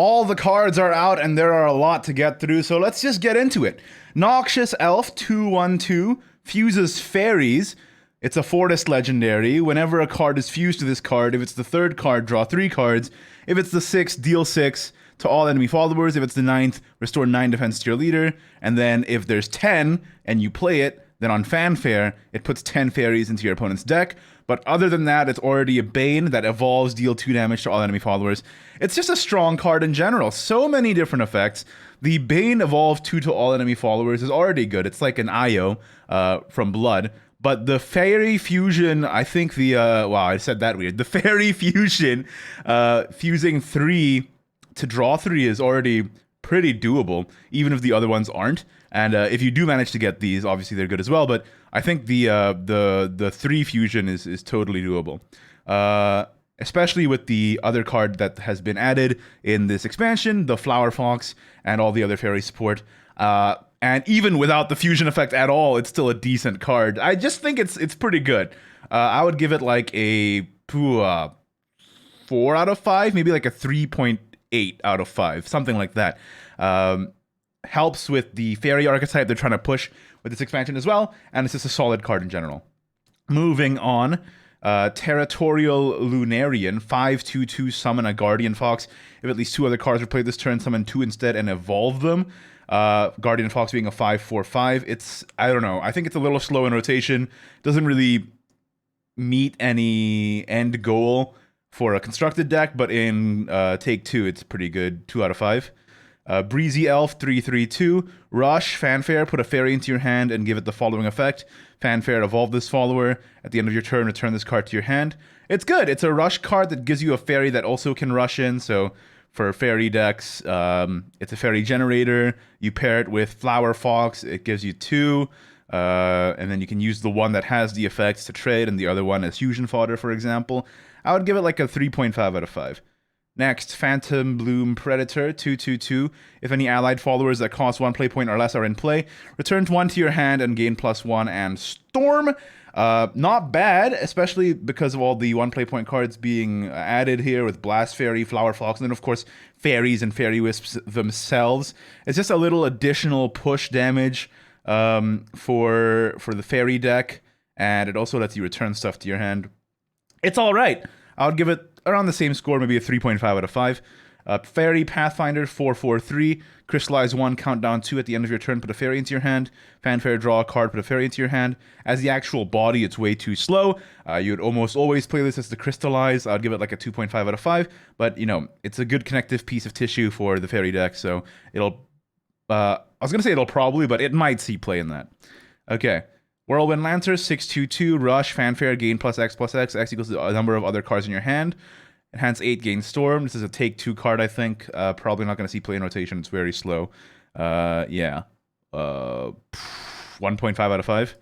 All the cards are out and there are a lot to get through, so let's just get into it. Noxious Elf 2/1/2 fuses fairies. It's a Forest legendary. Whenever a card is fused to this card, if it's the third card, draw 3 cards. If it's the 6th, deal 6 to all enemy followers. If it's the 9th, restore 9 defense to your leader. And then if there's 10 and you play it, then on Fanfare, it puts 10 fairies into your opponent's deck. But other than that, it's already a Bane that evolves, deal 2 damage to all enemy followers. It's just a strong card in general. So many different effects. The Bane evolves 2 to all enemy followers is already good. It's like an IO from Blood. But the Fairy Fusion, I think wow, I said that weird. The Fairy Fusion, fusing 3 to draw 3 is already pretty doable, even if the other ones aren't. And if you do manage to get these, obviously they're good as well. But I think the 3 fusion is totally doable, especially with the other card that has been added in this expansion, the Flower Fox, and all the other fairy support. And even without the fusion effect at all, it's still a decent card. I just think it's pretty good. I would give it like a 4 out of 5, maybe like a 3.8 out of 5, something like that. Helps with the fairy archetype they're trying to push with this expansion as well, and it's just a solid card in general. Moving on, Territorial Lunarian, 5/2/2, summon a Guardian Fox. If at least 2 other cards were played this turn, summon 2 instead and evolve them. Guardian Fox being a 5/4/5. It's, I don't know, I think it's a little slow in rotation. Doesn't really meet any end goal for a constructed deck, but in Take 2, it's pretty good, 2 out of 5. Breezy Elf 3/3/2. Rush, Fanfare, put a fairy into your hand and give it the following effect. Fanfare, evolve this follower. At the end of your turn, return this card to your hand. It's good. It's a rush card that gives you a fairy that also can rush in. So for fairy decks, it's a fairy generator. You pair it with Flower Fox. It gives you 2. And then you can use the one that has the effects to trade and the other one as fusion fodder, for example. I would give it like a 3.5 out of 5. Next, Phantom Bloom Predator 2/2/2. If any allied followers that cost 1 play point or less are in play, return 1 to your hand and gain +1 and Storm. Not bad, especially because of all the 1 play point cards being added here with Blast Fairy, Flower Fox, and then of course Fairies and Fairy Wisps themselves. It's just a little additional push damage for the Fairy deck, and it also lets you return stuff to your hand. It's alright. I would give it around the same score, maybe a 3.5 out of 5. Fairy Pathfinder 4/4/3. Crystallize 1, countdown 2 at the end of your turn, put a fairy into your hand. Fanfare, draw a card, put a fairy into your hand. As the actual body, it's way too slow. You would almost always play this as the Crystallize. I'd give it like a 2.5 out of 5. But, you know, it's a good connective piece of tissue for the fairy deck, so it'll... I was going to say it'll probably, but it might see play in that. Okay. Whirlwind Lancer, 6/2/2, Rush, Fanfare, gain +X+X. X equals the number of other cards in your hand. Enhance 8, gain Storm. This is a take 2 card, I think. Probably not going to see play in rotation. It's very slow. Yeah. 1.5 out of 5.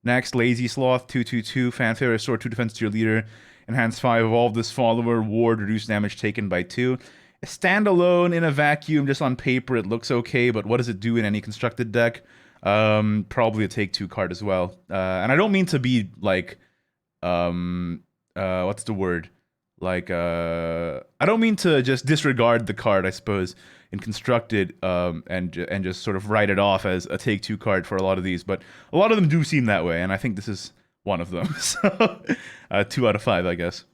Next, Lazy Sloth, 2/2/2, Fanfare, restore 2 defense to your leader. Enhance 5, evolve this follower. Ward, reduce damage taken by 2. Standalone in a vacuum, just on paper, it looks okay, but what does it do in any constructed deck? Probably a take 2 card as well. And I don't mean to be like, what's the word? Like, I don't mean to just disregard the card, I suppose, in constructed, and just sort of write it off as a take 2 card for a lot of these, but a lot of them do seem that way, and I think this is one of them. So, 2 out of 5, I guess.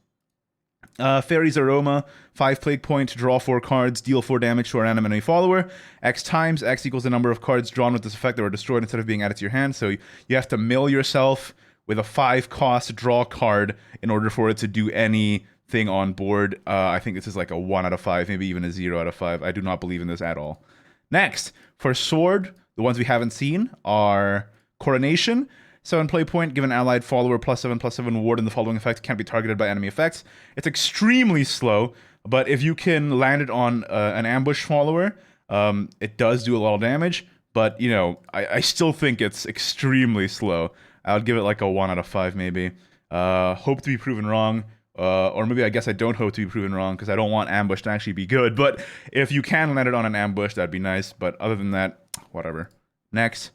Fairies Aroma, 5 plague point, draw 4 cards, deal 4 damage to our enemy follower. X times, X equals the number of cards drawn with this effect that were destroyed instead of being added to your hand. So you have to mill yourself with a 5 cost draw card in order for it to do anything on board. I think this is like a 1 out of 5, maybe even a 0 out of 5. I do not believe in this at all. Next, for Sword, the ones we haven't seen are Coronation. 7 play point, give an allied follower +7/+7 Warden. The following effect can't be targeted by enemy effects. It's extremely slow, but if you can land it on an ambush follower, it does do a lot of damage. But, you know, I still think it's extremely slow. I would give it like a 1 out of 5 maybe. Hope to be proven wrong. Or maybe I guess I don't hope to be proven wrong because I don't want ambush to actually be good. But if you can land it on an ambush, that'd be nice. But other than that, whatever. Next.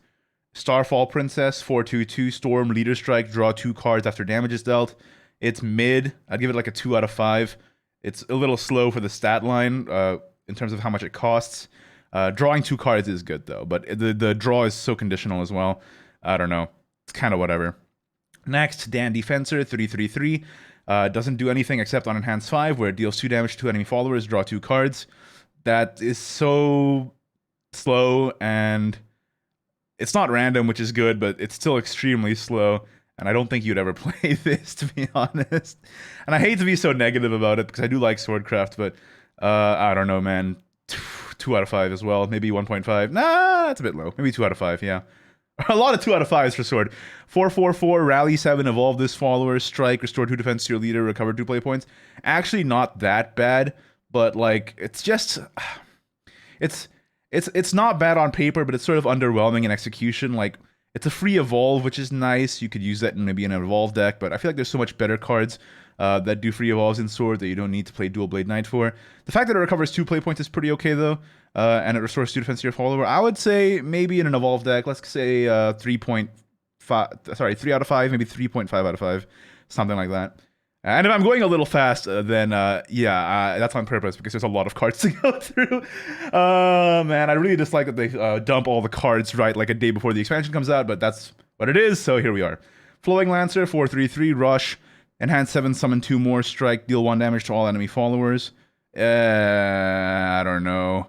Starfall Princess, 4/2/2, Storm, Leader Strike, draw 2 cards after damage is dealt. It's mid. I'd give it like a 2 out of 5. It's a little slow for the stat line. in terms of how much it costs. Drawing 2 cards is good though, but the draw is so conditional as well. I don't know. It's kind of whatever. Next, Dan Defensor, 3/3/3. Doesn't do anything except on Enhance 5, where it deals 2 damage to enemy followers, draw 2 cards. That is so slow, and it's not random, which is good, but it's still extremely slow. And I don't think you'd ever play this, to be honest. And I hate to be so negative about it, because I do like Swordcraft, but I don't know, man. 2 out of 5 as well. Maybe 1.5. Nah, that's a bit low. Maybe 2 out of 5, yeah. A lot of 2 out of 5s for Sword. 4/4/4, Rally 7, evolve this follower, strike, restore 2 defense to your leader, recover 2 play points. Actually not that bad, but like, it's just... It's not bad on paper, but it's sort of underwhelming in execution. Like, it's a free evolve, which is nice. You could use that in maybe an evolve deck, but I feel like there's so much better cards that do free evolves in Sword that you don't need to play Dual Blade Knight for. The fact that it recovers 2 play points is pretty okay though, and it restores 2 defense to your follower. I would say maybe in an evolve deck, let's say 3.5, sorry, 3 out of 5, maybe 3.5 out of 5, something like that. And if I'm going a little fast, then yeah, that's on purpose because there's a lot of cards to go through. Man, I really dislike that they dump all the cards right like a day before the expansion comes out, but that's what it is, so here we are. Flowing Lancer, 4/3/3, rush, enhance 7, summon 2 more, strike, deal 1 damage to all enemy followers. I don't know.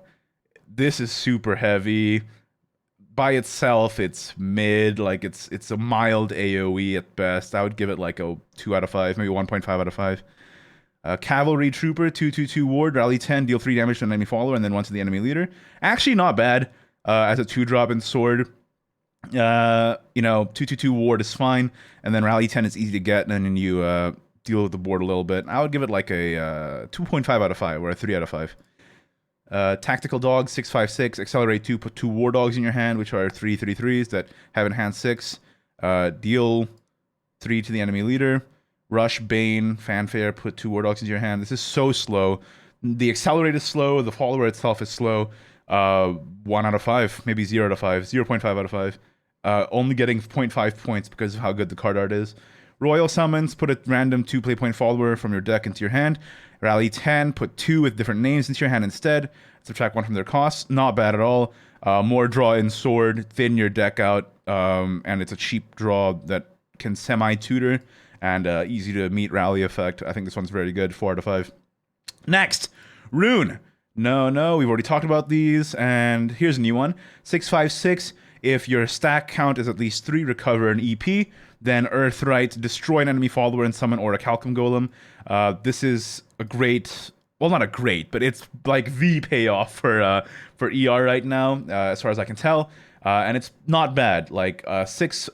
This is super heavy. By itself, it's mid, like it's a mild AoE at best. I would give it like a 2 out of 5, maybe 1.5 out of 5. Cavalry Trooper, 2/2/2 ward, rally 10, deal 3 damage to an enemy follower, and then 1 to the enemy leader. Actually not bad as a 2-drop in Sword. You know, 2/2/2 ward is fine, and then rally 10 is easy to get, and then you deal with the board a little bit. I would give it like a 2.5 out of 5, or a 3 out of 5. Tactical Dog, 6/5/6, accelerate 2, put 2 war dogs in your hand, which are 3/3/3s that have enhanced 6. Deal 3 to the enemy leader. Rush, Bane, Fanfare, put 2 war dogs into your hand. This is so slow. The accelerate is slow, the follower itself is slow. 1 out of 5, maybe 0 out of 5, 0.5 out of 5. Only getting 0.5 points because of how good the card art is. Royal Summons, put a random 2 play point follower from your deck into your hand. Rally 10, put 2 with different names into your hand instead. Subtract 1 from their costs. Not bad at all. More draw in Sword, thin your deck out, and it's a cheap draw that can semi-tutor and easy to meet rally effect. I think this one's very good, 4 out of 5. Next, Rune. No, we've already talked about these, and here's a new one. 6/5/6, if your stack count is at least 3, recover an EP. Then Earthright, destroy an enemy follower and summon Orichalcum Golem. This is a great, well, not a great, but it's like the payoff for ER right now, as far as I can tell. And it's not bad. Like 6,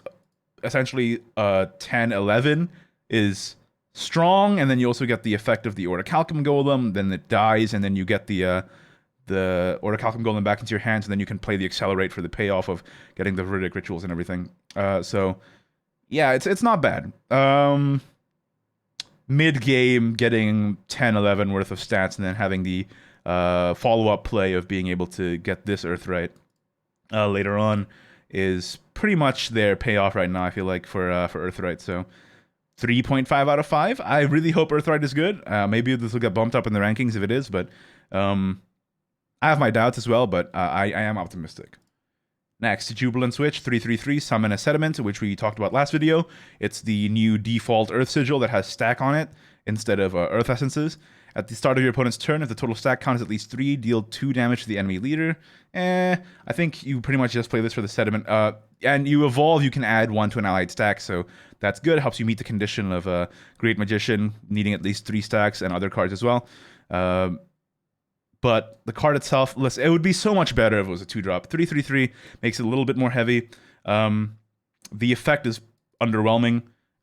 essentially 10, 11 is strong, and then you also get the effect of the Orichalcum Golem, then it dies, and then you get the Orichalcum Golem back into your hands, and then you can play the Accelerate for the payoff of getting the Veridic Rituals and everything. So... yeah, it's not bad. Mid-game, getting 10, 11 worth of stats, and then having the follow-up play of being able to get this Earthright later on is pretty much their payoff right now, I feel like, for Earthright. So 3.5 out of 5. I really hope Earthright is good. Maybe this will get bumped up in the rankings if it is, but I have my doubts as well, but I am optimistic. Next, Jubilant Switch, 3/3/3, summon a Sediment, which we talked about last video. It's the new default Earth Sigil that has stack on it instead of Earth Essences. At the start of your opponent's turn, if the total stack count is at least 3, deal 2 damage to the enemy leader. I think you pretty much just play this for the Sediment. And you evolve, you can add 1 to an allied stack, so that's good. Helps you meet the condition of a Great Magician needing at least 3 stacks and other cards as well. But the card itself, listen, it would be so much better if it was a 2-drop. 3/3/3 makes it a little bit more heavy. The effect is underwhelming.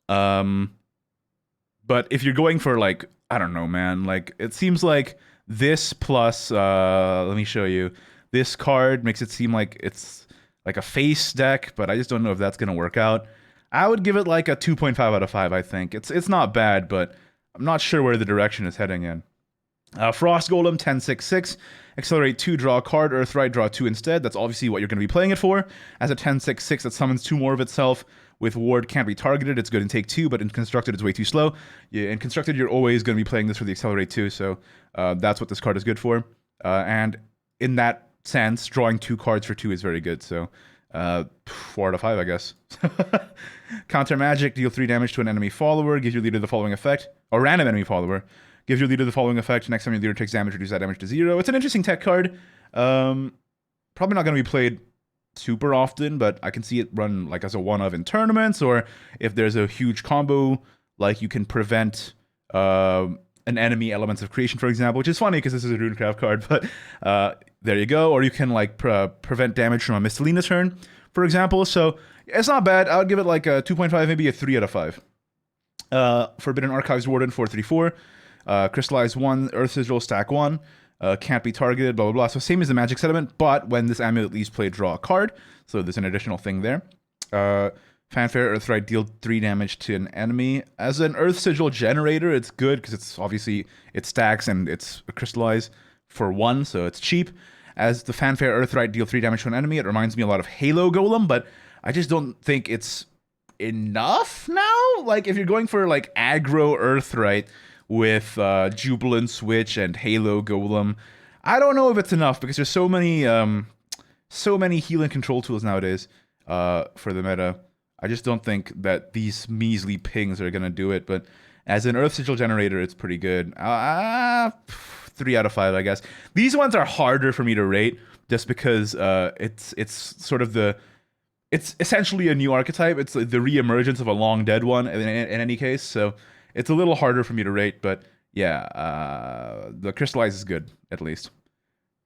But if you're going for, like, I don't know, man. Like, it seems like this plus, let me show you. This card makes it seem like it's like a face deck, but I just don't know if that's going to work out. I would give it like a 2.5 out of 5, I think. It's not bad, but I'm not sure where the direction is heading in. Frost Golem, 10/6/6. Accelerate 2, draw a card. Earthright, draw 2 instead. That's obviously what you're going to be playing it for. As a 10/6/6 that summons 2 more of itself. With Ward, can't be targeted. It's good in Take 2, but in Constructed, it's way too slow. Yeah, in Constructed, you're always going to be playing this for the Accelerate 2, so that's what this card is good for. And in that sense, drawing 2 cards for 2 is very good. So 4 out of 5, I guess. Counter magic, deal 3 damage to an enemy follower, gives your leader the following effect. Or random enemy follower, gives your leader the following effect. Next time your leader takes damage, reduce that damage to 0. It's an interesting tech card. Probably not going to be played super often, but I can see it run like as a one-of in tournaments, or if there's a huge combo, like you can prevent an enemy elements of creation, for example, which is funny because this is a runecraft card, but there you go. Or you can like prevent damage from a miscellaneous turn, for example. So it's not bad. I would give it like a 2.5, maybe a 3 out of 5. Forbidden Archives Warden 4/3/4. Crystallize 1, Earth Sigil, stack 1. Can't be targeted, blah, blah, blah. So same as the Magic Sediment, but when this amulet leaves play, draw a card. So there's an additional thing there. Fanfare, Earthright, deal 3 damage to an enemy. As an Earth Sigil generator, it's good because it's obviously, it stacks and it's crystallized for 1, so it's cheap. As the Fanfare, Earthright, deal 3 damage to an enemy, it reminds me a lot of Halo Golem, but I just don't think it's enough now. Like, if you're going for like aggro Earthright with Jubilant Switch and Halo Golem, I don't know if it's enough because there's so many heal and control tools nowadays for the meta. I just don't think that these measly pings are gonna do it. But as an Earth Sigil generator, it's pretty good. 3 out of 5, I guess. These ones are harder for me to rate just because it's sort of it's essentially a new archetype. It's the re-emergence of a long dead one in any case. So it's a little harder for me to rate, but yeah, the Crystallize is good, at least.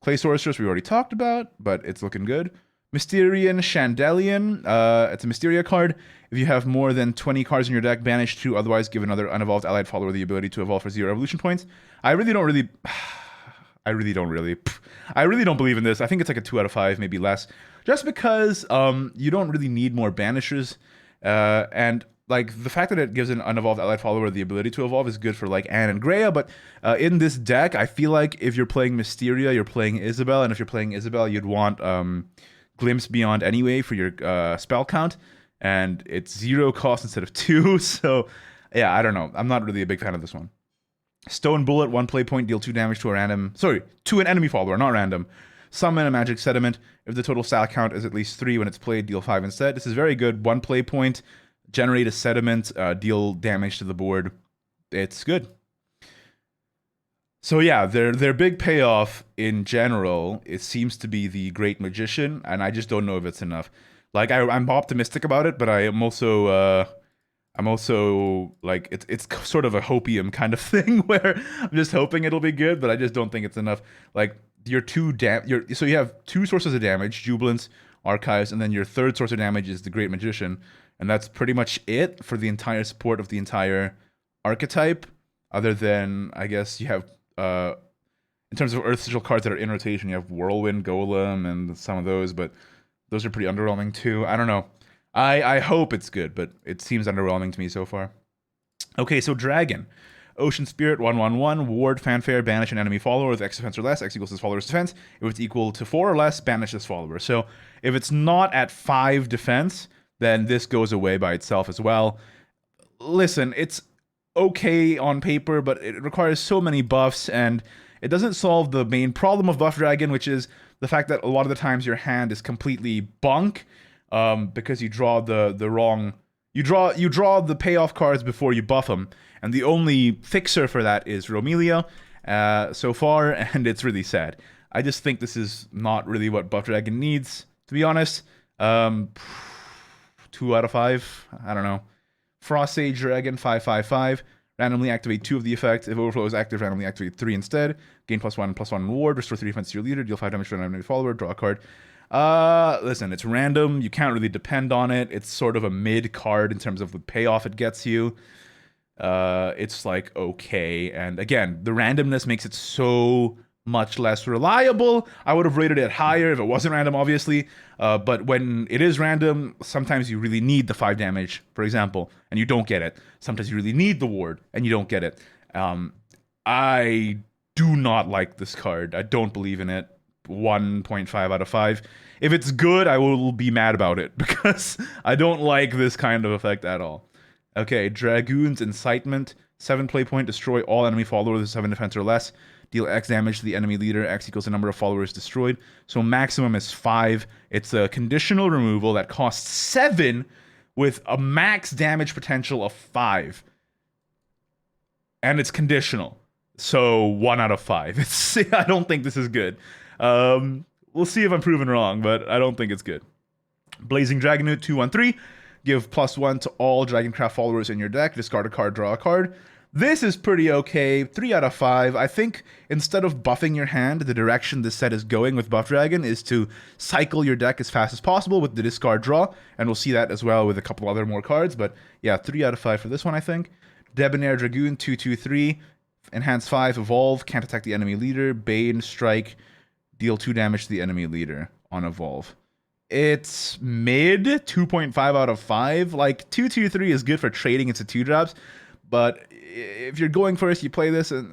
Clay Sorceress we already talked about, but it's looking good. Mysterionhandelien, it's a Mysteria card. If you have more than 20 cards in your deck, banish 2, otherwise give another unevolved allied follower the ability to evolve for 0 evolution points. I really don't believe in this. I think it's like a 2 out of 5, maybe less. Just because you don't really need more banishers, and like, the fact that it gives an unevolved allied follower the ability to evolve is good for, like, Anne and Greya, but in this deck, I feel like if you're playing Mysteria, you're playing Isabel, and if you're playing Isabel, you'd want Glimpse Beyond anyway for your spell count, and it's 0 cost instead of 2, so, yeah, I don't know. I'm not really a big fan of this one. Stone Bullet, 1 play point, deal 2 damage to to an enemy follower, not random. Summon a Magic Sediment. If the total style count is at least 3 when it's played, deal 5 instead. This is very good. 1 play point. Generate a sediment, deal damage to the board. It's good. So yeah, their big payoff in general, it seems to be the Great Magician, and I just don't know if it's enough. Like, I'm optimistic about it, but I'm also like, it's sort of a hopium kind of thing where I'm just hoping it'll be good, but I just don't think it's enough. Like, so you have 2 sources of damage, Jubilance, Archives, and then your 3rd source of damage is the Great Magician. And that's pretty much it for the entire support of the entire archetype, other than, I guess, you have, in terms of Earth Sigil cards that are in rotation, you have Whirlwind, Golem, and some of those, but those are pretty underwhelming too. I don't know. I hope it's good, but it seems underwhelming to me so far. Okay, so Dragon. Ocean Spirit, 1/1/1, ward, fanfare, banish an enemy follower with X defense or less, X equals this follower's defense. If it's equal to 4 or less, banish this follower. So if it's not at 5 defense, then this goes away by itself as well. Listen, it's okay on paper, but it requires so many buffs, and it doesn't solve the main problem of Buff Dragon, which is the fact that a lot of the times your hand is completely bunk, because you draw the wrong... You draw the payoff cards before you buff them, and the only fixer for that is Romelia so far, and it's really sad. I just think this is not really what Buff Dragon needs, to be honest. 2 out of 5. I don't know. Frost Sage Dragon, 5/5/5. Randomly activate 2 of the effect. If Overflow is active, randomly activate 3 instead. Gain +1/+1 ward. Restore 3 defense to your leader. Deal 5 damage to an enemy follower. Draw a card. Listen, it's random. You can't really depend on it. It's sort of a mid card in terms of the payoff it gets you. It's like, okay. And again, the randomness makes it so much less reliable. I would have rated it higher if it wasn't random, obviously. But when it is random, sometimes you really need the 5 damage, for example, and you don't get it. Sometimes you really need the ward, and you don't get it. I do not like this card. I don't believe in it. 1.5 out of 5. If it's good, I will be mad about it, because I don't like this kind of effect at all. Okay, Dragoon's Incitement. 7 play point, destroy all enemy followers with 7 defense or less. Deal X damage to the enemy leader. X equals the number of followers destroyed. So maximum is 5. It's a conditional removal that costs 7 with a max damage potential of 5. And it's conditional. So 1 out of 5. I don't think this is good. We'll see if I'm proven wrong, but I don't think it's good. Blazing Dragon 2/1/3. Give +1 to all Dragoncraft followers in your deck. Discard a card, draw a card. This is pretty okay. 3 out of 5. I think instead of buffing your hand, the direction this set is going with Buff Dragon is to cycle your deck as fast as possible with the discard draw. And we'll see that as well with a couple other more cards. But yeah, 3 out of 5 for this one, I think. Debonair Dragoon 2/2/3. Enhance 5, evolve, can't attack the enemy leader. Bane, strike, deal 2 damage to the enemy leader on evolve. It's mid, 2.5 out of 5. Like, 2/2/3 is good for trading into 2-drops, but if you're going first, you play this, and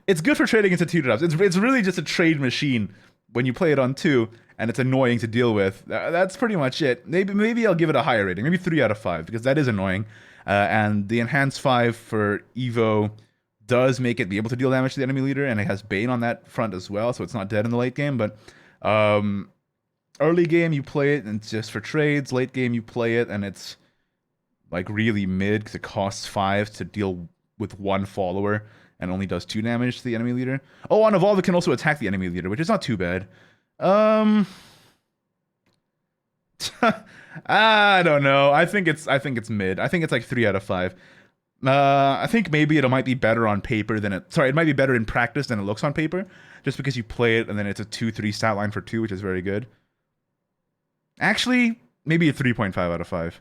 it's good for trading into 2-drops. It's really just a trade machine when you play it on 2, and it's annoying to deal with. That's pretty much it. Maybe I'll give it a higher rating, maybe 3 out of 5, because that is annoying. And the Enhance 5 for Evo does make it be able to deal damage to the enemy leader, and it has Bane on that front as well, so it's not dead in the late game, but early game you play it and it's just for trades. Late game you play it and it's like really mid because it costs 5 to deal with 1 follower and only does 2 damage to the enemy leader. Oh, on evolve it can also attack the enemy leader, which is not too bad. I don't know. I think it's mid. I think it's like 3 out of 5. I think maybe it might be better on paper than it. Sorry, it might be better in practice than it looks on paper, just because you play it and then it's a 2/3 stat line for 2, which is very good. Actually, maybe a 3.5 out of 5.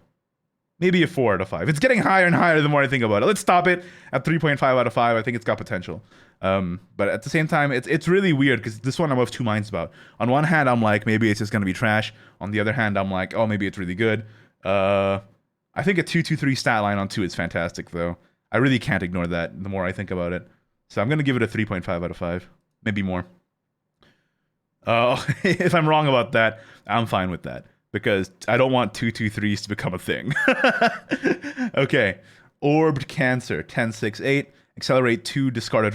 Maybe a 4 out of 5. It's getting higher and higher the more I think about it. Let's stop it at 3.5 out of 5. I think it's got potential. But at the same time, it's really weird because this one I'm of 2 minds about. On one hand, I'm like, maybe it's just going to be trash. On the other hand, I'm like, oh, maybe it's really good. I think a 2/2/3 stat line on 2 is fantastic, though. I really can't ignore that the more I think about it. So I'm going to give it a 3.5 out of 5. Maybe more. If I'm wrong about that, I'm fine with that. Because I don't want 2/2/3s to become a thing. Okay. Orbed Cancer, 10/6/8. Accelerate 2, discard a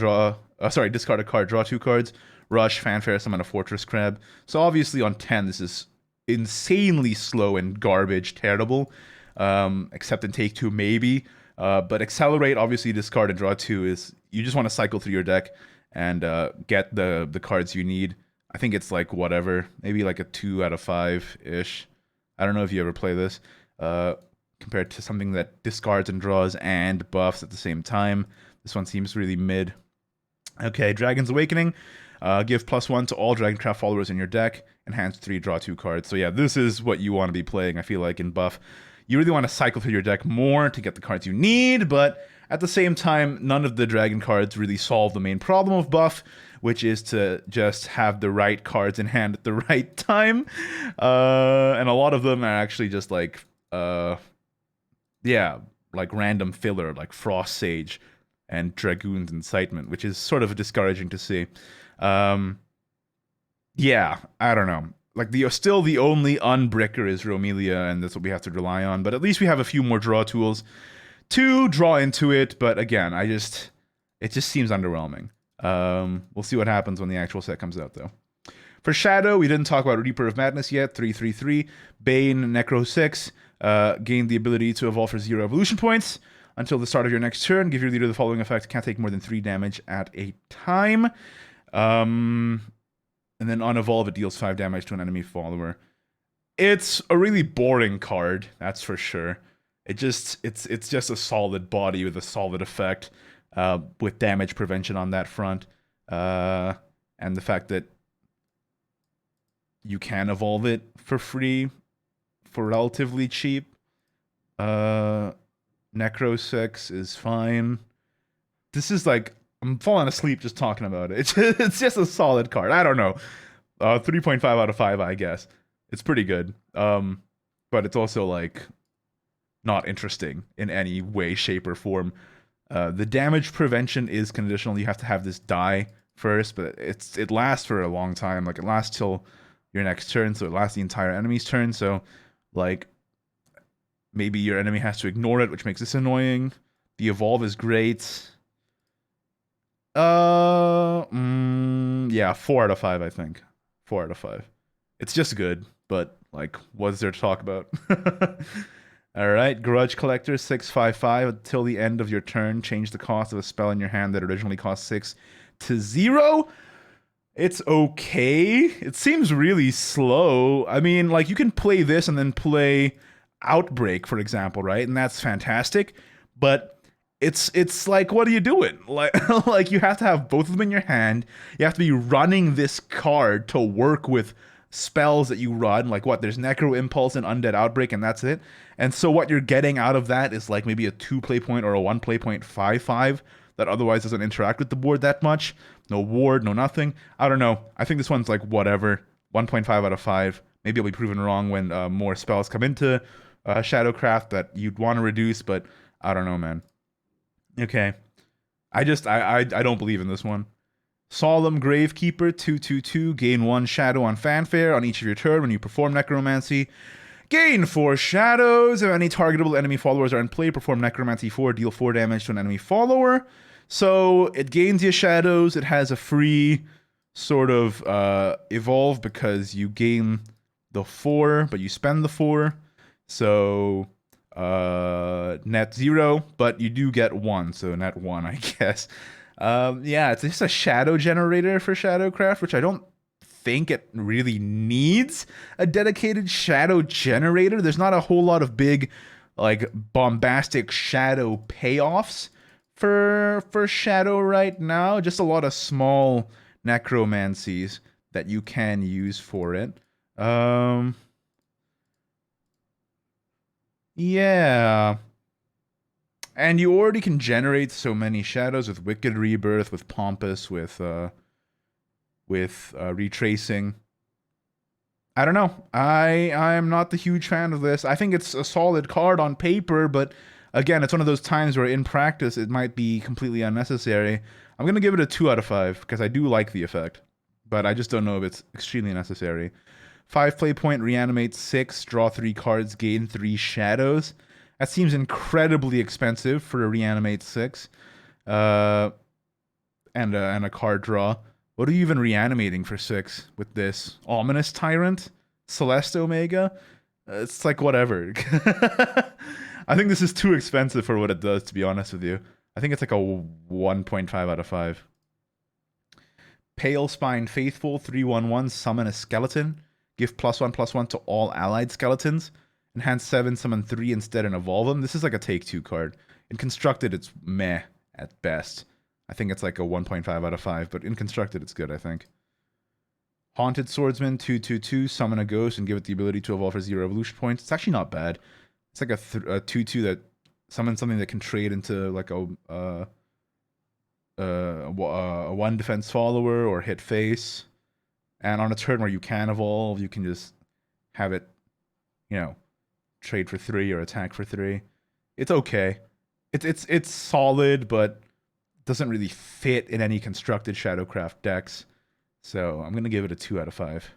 card, draw 2 cards. Rush, Fanfare, summon a Fortress Crab. So obviously on 10, this is insanely slow and garbage, terrible. Except in take 2, maybe. But Accelerate, obviously discard and draw 2 is, you just want to cycle through your deck and get the cards you need. I think it's like whatever, maybe like a 2 out of 5-ish. I don't know if you ever play this. Compared to something that discards and draws and buffs at the same time. This one seems really mid. Okay, Dragon's Awakening. Give +1 to all Dragoncraft followers in your deck. Enhance 3, draw 2 cards. So yeah, this is what you want to be playing, I feel like, in buff. You really want to cycle through your deck more to get the cards you need, but at the same time, none of the dragon cards really solve the main problem of buff, which is to just have the right cards in hand at the right time. And a lot of them are actually just like, yeah, like random filler, like Frost Sage and Dragoon's Incitement, which is sort of discouraging to see. Yeah, I don't know. Like, still the only unbricker is Romelia, and that's what we have to rely on. But at least we have a few more draw tools to draw into it. But again, it just seems underwhelming. We'll see what happens when the actual set comes out, though. For Shadow, we didn't talk about Reaper of Madness yet. 3/3/3. Bane, Necro 6. Gain the ability to evolve for 0 evolution points. Until the start of your next turn, give your leader the following effect. Can't take more than 3 damage at a time. And then on evolve, it deals 5 damage to an enemy follower. It's a really boring card, that's for sure. It's just a solid body with a solid effect, with damage prevention on that front. And the fact that you can evolve it for free for relatively cheap. Necro 6 is fine. This is like, I'm falling asleep just talking about it. It's just a solid card. I don't know. 3.5 out of 5, I guess. It's pretty good. But it's also like not interesting in any way, shape, or form. The damage prevention is conditional. You have to have this die first, but it lasts for a long time. Like, it lasts till your next turn, so it lasts the entire enemy's turn. So, like, maybe your enemy has to ignore it, which makes this annoying. The evolve is great. Yeah, 4 out of 5, I think. 4 out of 5. It's just good, but like, what's there to talk about? All right, Grudge Collector 6/5/5. Until the end of your turn, change the cost of a spell in your hand that originally cost 6 to 0. It's okay. It seems really slow. I mean, like, you can play this and then play Outbreak, for example, right? And that's fantastic. But it's like, what are you doing? Like, like you have to have both of them in your hand. You have to be running this card to work with spells that you run. Like, what? There's Necro Impulse and Undead Outbreak, and that's it. And so what you're getting out of that is like maybe a 2 play point or a 1 play point 5/5 that otherwise doesn't interact with the board that much. No ward, no nothing. I don't know. I think this one's like whatever. 1.5 out of 5. Maybe I'll be proven wrong when more spells come into Shadowcraft that you'd want to reduce, but I don't know, man. Okay. I don't believe in this one. Solemn Gravekeeper 2/2/2. Gain 1 shadow on fanfare on each of your turn when you perform necromancy. Gain 4 shadows. If any targetable enemy followers are in play, perform necromancy 4, deal 4 damage to an enemy follower. So it gains you shadows. It has a free sort of evolve because you gain the 4, but you spend the 4. So net 0, but you do get 1, so net 1, I guess. Yeah, it's just a shadow generator for Shadowcraft, which I don't think it really needs a dedicated shadow generator. There's not a whole lot of big, like, bombastic shadow payoffs for shadow right now. Just a lot of small necromancies that you can use for it. Yeah. And you already can generate so many shadows with Wicked Rebirth, with Pompous, with Retracing. I don't know. I'm not the huge fan of this. I think it's a solid card on paper, but again, it's one of those times where in practice it might be completely unnecessary. I'm going to give it a 2 out of 5 because I do like the effect, but I just don't know if it's extremely necessary. 5 play point, reanimate 6, draw 3 cards, gain 3 shadows. That seems incredibly expensive for a reanimate 6. And a card draw. What are you even reanimating for 6 with this? Ominous Tyrant? Celeste Omega? It's like whatever. I think this is too expensive for what it does, to be honest with you. I think it's like a 1.5 out of 5. Pale Spine Faithful, 3/1/1, summon a skeleton. Give +1/+1 to all allied skeletons. Enhance 7, summon 3 instead and evolve them. This is like a take 2 card. In Constructed, it's meh at best. I think it's like a 1.5 out of 5, but in Constructed, it's good, I think. Haunted Swordsman, 2/2/2, summon a ghost and give it the ability to evolve for 0 evolution points. It's actually not bad. It's like a 2/2 that summons something that can trade into like a 1 defense follower or hit face. And on a turn where you can evolve, you can just have it, you know, trade for 3 or attack for 3. It's okay. It's solid, but doesn't really fit in any constructed Shadowcraft decks. So I'm gonna give it a 2 out of 5.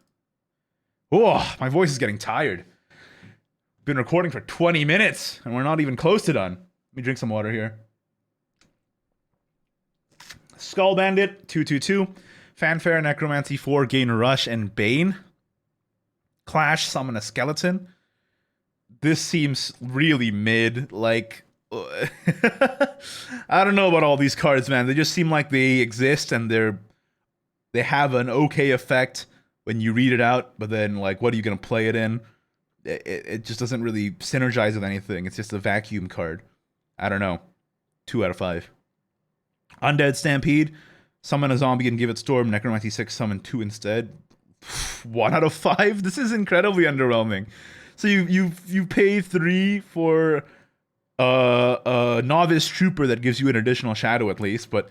Oh, my voice is getting tired. Been recording for 20 minutes and we're not even close to done. Let me drink some water here. Skull Bandit, 2/2/2. Fanfare, Necromancy 4, gain Rush and Bane. Clash, summon a skeleton. This seems really mid. Like, I don't know about all these cards, man. They just seem like they exist and they have an okay effect when you read it out, but then, like, what are you going to play it in? It just doesn't really synergize with anything. It's just a vacuum card. I don't know. 2 out of 5. Undead Stampede. Summon a zombie and give it Storm. Necromancy 6, summon 2 instead. 1 out of 5? This is incredibly underwhelming. So you pay 3 for a Novice Trooper that gives you an additional shadow at least, but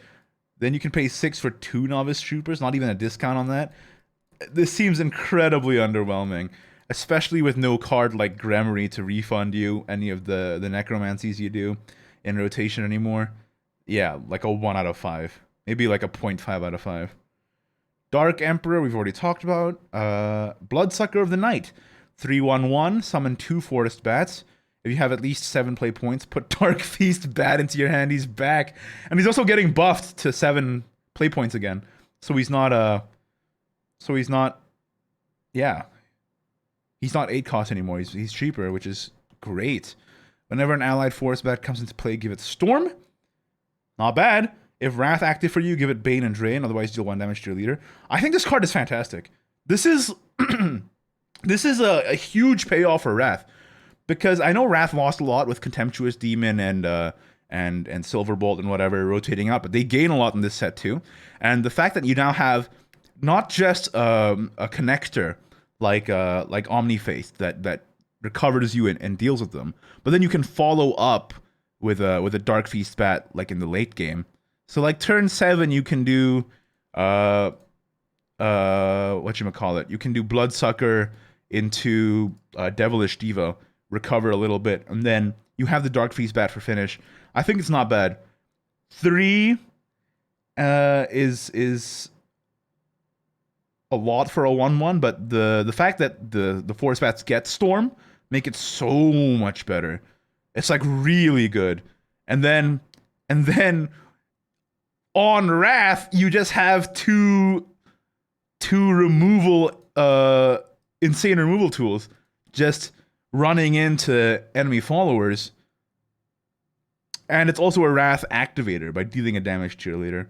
then you can pay 6 for 2 Novice Troopers, not even a discount on that. This seems incredibly underwhelming, especially with no card like Gremory to refund you any of the necromancies you do in rotation anymore. Yeah, like a 1 out of 5. Maybe like a 0.5 out of 5. Dark Emperor, we've already talked about. Bloodsucker of the Night. 3/1/1, summon 2 Forest Bats. If you have at least 7 play points, put Dark Feast Bat into your hand. He's back. And he's also getting buffed to 7 play points again. So he's not yeah. He's not 8 cost anymore. He's cheaper, which is great. Whenever an allied force bat comes into play, give it Storm. Not bad. If Wrath active for you, give it Bane and Drain. Otherwise, deal 1 damage to your leader. I think this card is fantastic. This is this is a huge payoff for Wrath, because I know Wrath lost a lot with Contemptuous Demon and Silverbolt and whatever rotating up, but they gain a lot in this set too. And the fact that you now have not just a connector like Omniface that recovers you and deals with them, but then you can follow up with a Dark Feast bat like in the late game. So like turn 7 you can do whatchamacallit, you can do Bloodsucker into Devilish Diva, recover a little bit, and then you have the Dark Feast bat for finish. I think it's not bad. 3 is a lot for a 1/1, but the fact that the force bats get Storm make it so much better. It's like really good. And then on Wrath, you just have two removal insane removal tools just running into enemy followers. And it's also a Wrath activator by dealing a damage to your leader.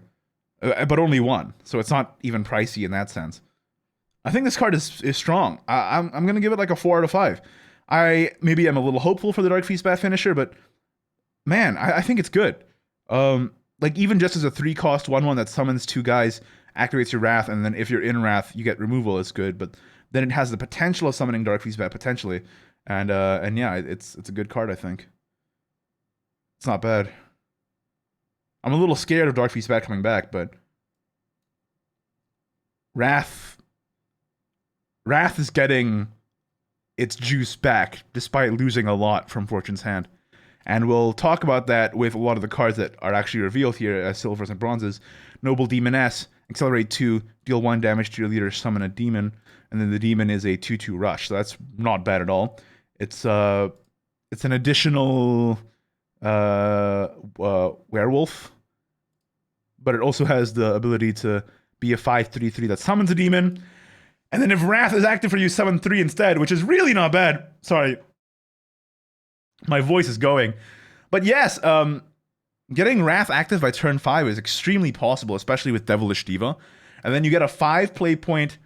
But only 1, so it's not even pricey in that sense. I think this card is strong. I'm going to give it like a 4 out of 5. Maybe I'm a little hopeful for the Dark Feast bat finisher, but man, I think it's good. Like even just as a 3-cost 1/1 that summons 2 guys, activates your Wrath, and then if you're in Wrath, you get removal, is good. But then it has the potential of summoning Dark Feast bat potentially, and yeah, it's a good card. I think it's not bad. I'm a little scared of Dark Feast bat coming back, but Wrath is getting its juice back despite losing a lot from Fortune's Hand. And we'll talk about that with a lot of the cards that are actually revealed here as silvers and bronzes. Noble Demoness, accelerate 2, deal 1 damage to your leader, summon a demon, and then the demon is a 2/2 rush. So that's not bad at all. It's an additional werewolf, but it also has the ability to be a 5/3/3 that summons a demon. And then if Wrath is active for you, summon 3 instead, which is really not bad. Sorry. My voice is going. But yes, getting Wrath active by turn 5 is extremely possible, especially with Devilish Diva. And then you get a 5 play point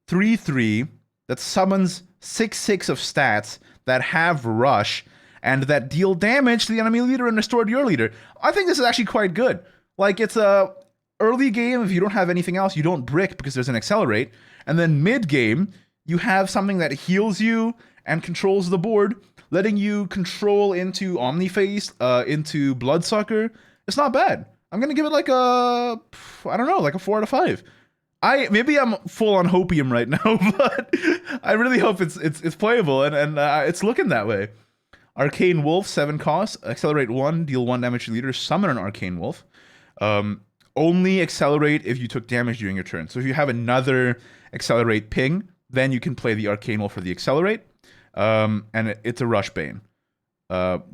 3/3 that summons 6/6 of stats that have rush and that deal damage to the enemy leader and restore to your leader. I think this is actually quite good. Like, it's a early game, if you don't have anything else, you don't brick because there's an accelerate. And then mid game, you have something that heals you and controls the board, letting you control into Omniface, into Bloodsucker. It's not bad. I'm gonna give it like a 4 out of 5. Maybe I'm full on hopium right now, but I really hope it's playable, and it's looking that way. Arcane Wolf, 7 costs, accelerate 1, deal 1 damage to leader, summon an Arcane Wolf. Only accelerate if you took damage during your turn. So if you have another accelerate ping, then you can play the Arcane Wolf for the accelerate. And it's a Rush Bane,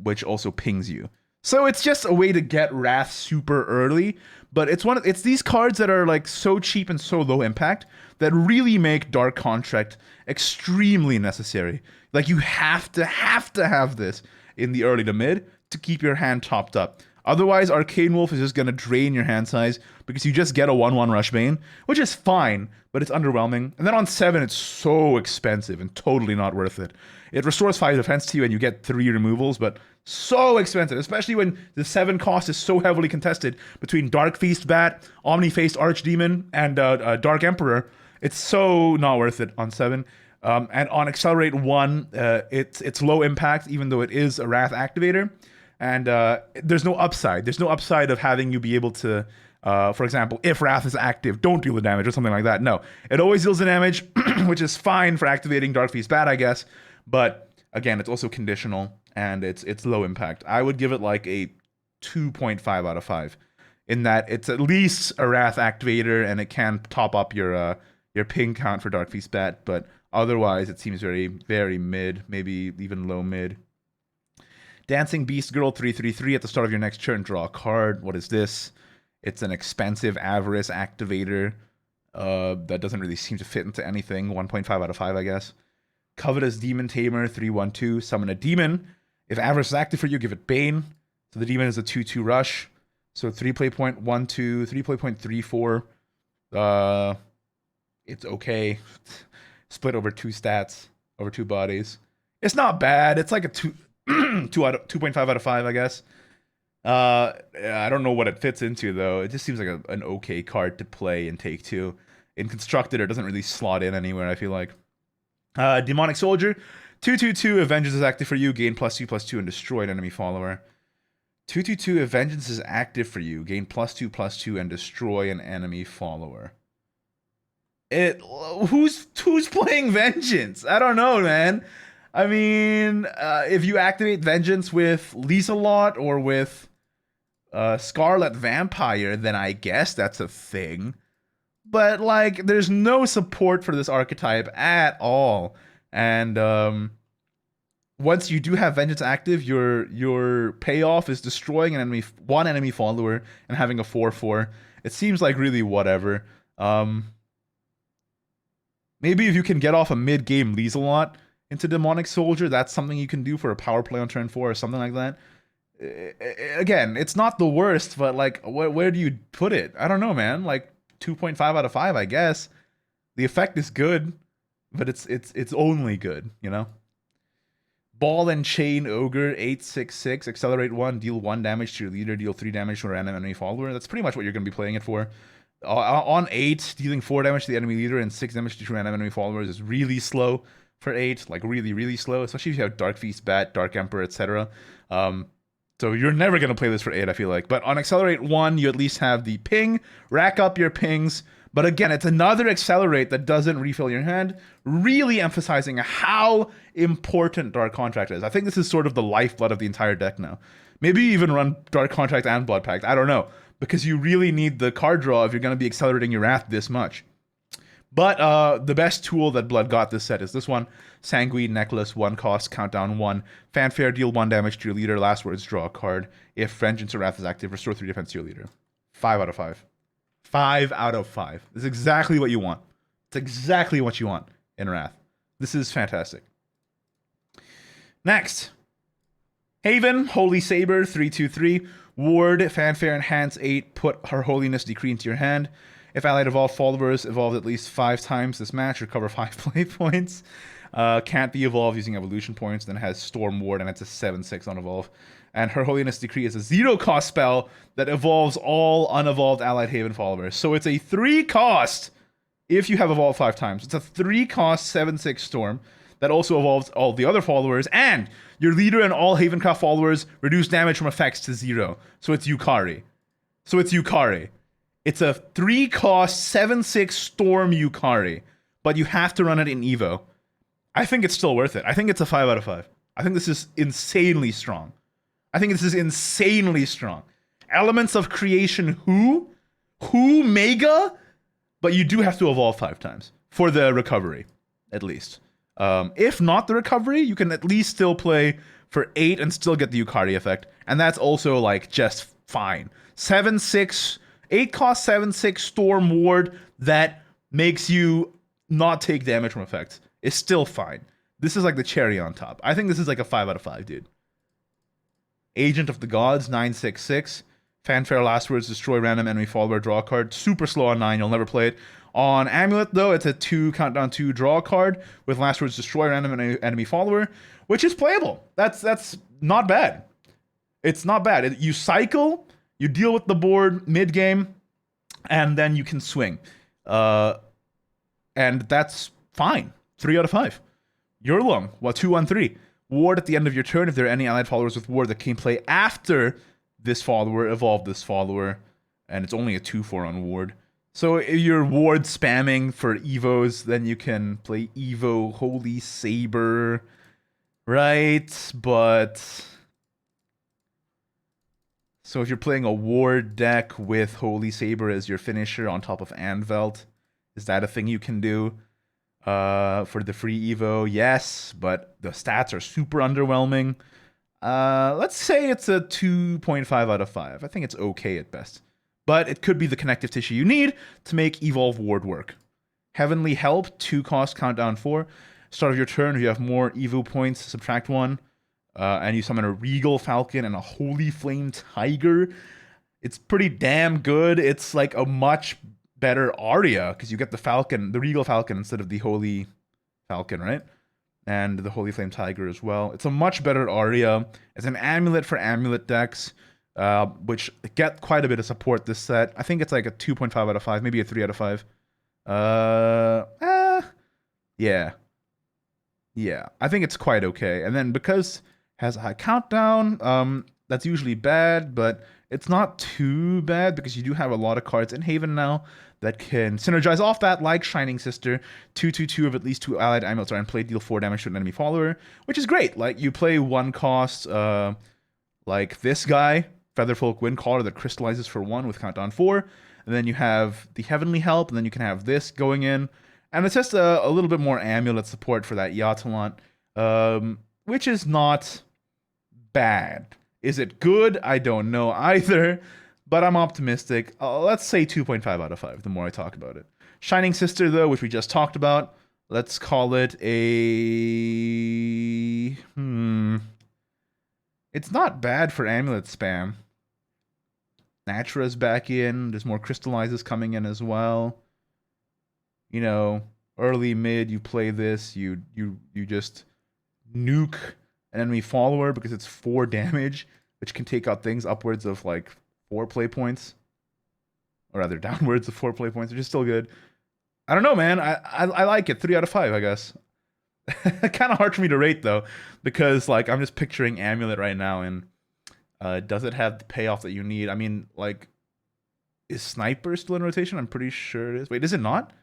which also pings you. So it's just a way to get Wrath super early, but it's these cards that are like so cheap and so low impact that really make Dark Contract extremely necessary. Like you have to have this in the early to mid to keep your hand topped up. Otherwise, Arcane Wolf is just going to drain your hand size because you just get a 1/1 Rush Bane, which is fine, but it's underwhelming. And then on 7, it's so expensive and totally not worth it. It restores 5 defense to you and you get 3 removals, but so expensive, especially when the 7 cost is so heavily contested between Dark Feast Bat, Omni-Faced Archdemon, and Dark Emperor. It's so not worth it on 7. And on Accelerate 1, it's low impact, even though it is a Wrath activator. And there's no upside. There's no upside of having you be able to, for example, if Wrath is active, don't deal the damage or something like that. No, it always deals the damage, which is fine for activating Dark Feast Bat, I guess. But again, it's also conditional and it's low impact. I would give it like a 2.5 out of 5, in that it's at least a Wrath activator and it can top up your ping count for Dark Feast Bat. But otherwise, it seems very, very mid, maybe even low mid. Dancing Beast Girl 3/3/3 at the start of your next turn, draw a card. What is this? It's an expensive avarice activator that doesn't really seem to fit into anything. 1.5 out of 5, I guess. Covetous Demon Tamer, 3/1/2. Summon a demon. If avarice is active for you, give it Bane. So the demon is a 2/2 rush. So 3 play point 1/2, 3 play point 3/4. It's okay. Split over 2 stats, over 2 bodies. It's not bad. It's like a 2.5 out of 5, I guess. I don't know what it fits into though. It just seems like an okay card to play and take 2. In Constructed, it doesn't really slot in anywhere, I feel like. Demonic Soldier, 2/2/2. If Vengeance is active for you, gain +2/+2 and destroy an enemy follower. 2/2/2. If Vengeance is active for you, gain +2/+2 and destroy an enemy follower. Who's playing Vengeance? I don't know, man. I mean, if you activate Vengeance with Lieselot or with Scarlet Vampire, then I guess that's a thing. But like, there's no support for this archetype at all. And once you do have Vengeance active, your payoff is destroying one enemy follower and having a 4/4. It seems like really whatever. Maybe if you can get off a mid-game Lieselot into Demonic Soldier, that's something you can do for a power play on turn 4 or something like that. Again, it's not the worst, but like, where do you put it? I don't know, man. Like 2.5 out of 5, I guess. The effect is good, but it's only good, you know? Ball and Chain Ogre, 8/6/6, accelerate 1, deal 1 damage to your leader, deal 3 damage to a random enemy follower. That's pretty much what you're going to be playing it for. On 8, dealing 4 damage to the enemy leader and 6 damage to 2 random enemy followers is really slow for 8, like really, really slow, especially if you have Dark Feast, Bat, Dark Emperor, etc. So you're never going to play this for 8, I feel like. But on Accelerate 1, you at least have the ping, rack up your pings. But again, it's another Accelerate that doesn't refill your hand, really emphasizing how important Dark Contract is. I think this is sort of the lifeblood of the entire deck now. Maybe you even run Dark Contract and Blood Pact, I don't know. Because you really need the card draw if you're going to be accelerating your Wrath this much. But the best tool that Blood got this set is this one. Sanguine Necklace, 1 cost, countdown 1. Fanfare, deal 1 damage to your leader. Last words, draw a card. If Vengeance or Wrath is active, restore 3 defense to your leader. 5 out of 5. 5 out of 5. This is exactly what you want. It's exactly what you want in Wrath. This is fantastic. Next. Haven, Holy Saber, 3/2/3. Ward, Fanfare, Enhance 8. Put Her Holiness Decree into your hand. If allied evolved followers evolved at least 5 times this match, recover 5 play points. Can't be evolved using evolution points, then has Storm Ward, and it's a 7/6 on evolve. And Her Holiness Decree is a 0-cost spell that evolves all unevolved allied Haven followers. So it's a 3-cost if you have evolved 5 times. It's a 3-cost 7/6 Storm that also evolves all the other followers, and your leader and all Havencraft followers reduce damage from effects to 0. So it's Yukari. It's a 3-cost 7/6 Storm Yukari, but you have to run it in Evo. I think it's still worth it. I think it's a 5 out of 5. I think this is insanely strong. Elements of Creation who mega, but you do have to evolve 5 times for the recovery, at least. If not the recovery, you can at least still play for 8 and still get the Yukari effect, and that's also like just fine. 7/6, 8-cost 7/6 Storm Ward that makes you not take damage from effects is still fine. This is like the cherry on top. I think this is like a 5 out of 5, dude. Agent of the Gods, 9/6/6. Fanfare, last words, destroy random enemy follower, draw a card. Super slow on 9, you'll never play it. On Amulet, though, it's a 2, countdown 2, draw a card. With last words, destroy random enemy follower, which is playable. That's not bad. It's not bad. You cycle, you deal with the board mid-game, and then you can swing. And that's fine. 3 out of 5. Yurlong, 2/1/3. Ward at the end of your turn. If there are any allied followers with Ward that can play after this follower, evolve this follower. And it's only a 2/4 on Ward. So if you're Ward spamming for Evos, then you can play Evo Holy Saber, right? But so if you're playing a Ward deck with Holy Saber as your finisher on top of Anvelt, is that a thing you can do? For the free Evo, yes, but the stats are super underwhelming. Let's say it's a 2.5 out of 5. I think it's okay at best. but it could be the connective tissue you need to make Evolve Ward work. Heavenly Help, 2 cost, countdown 4. Start of your turn, if you have more Evo points, subtract 1. And you summon a Regal Falcon and a Holy Flame Tiger. It's pretty damn good. It's like a much better aria, because you get the Falcon, the Regal Falcon instead of the Holy Falcon, right? And the Holy Flame Tiger as well. It's a much better aria. It's an amulet for amulet decks, which get quite a bit of support this set. I think it's like a 2.5 out of 5, maybe a 3 out of 5. Yeah. Yeah, I think it's quite okay. And then because it has a high countdown, that's usually bad, but it's not too bad because you do have a lot of cards in Haven now that can synergize off that, like Shining Sister. 2/2 of at least 2 allied amulets are in play, deal 4 damage to an enemy follower, which is great. Like, you play 1 cost, like this guy, Featherfolk Windcaller, that crystallizes for 1 with countdown 4, and then you have the Heavenly Help, and then you can have this going in, and it's just a little bit more amulet support for that Yatalant, which is not bad. Is it good? I don't know either, but I'm optimistic. Let's say 2.5 out of 5, the more I talk about it. Shining Sister, though, which we just talked about, let's call it a... It's not bad for amulet spam. Natura's back in. There's more crystallizes coming in as well. You know, early, mid, you play this. You just nuke an enemy follower because it's 4 damage, which can take out things upwards of like 4 play points. Or rather, downwards of 4 play points, which is still good. I don't know, man. I like it. 3 out of 5, I guess. Kind of hard for me to rate, though, because like I'm just picturing Amulet right now, and does it have the payoff that you need? I mean, like, is Sniper still in rotation? I'm pretty sure it is. Wait, is it not?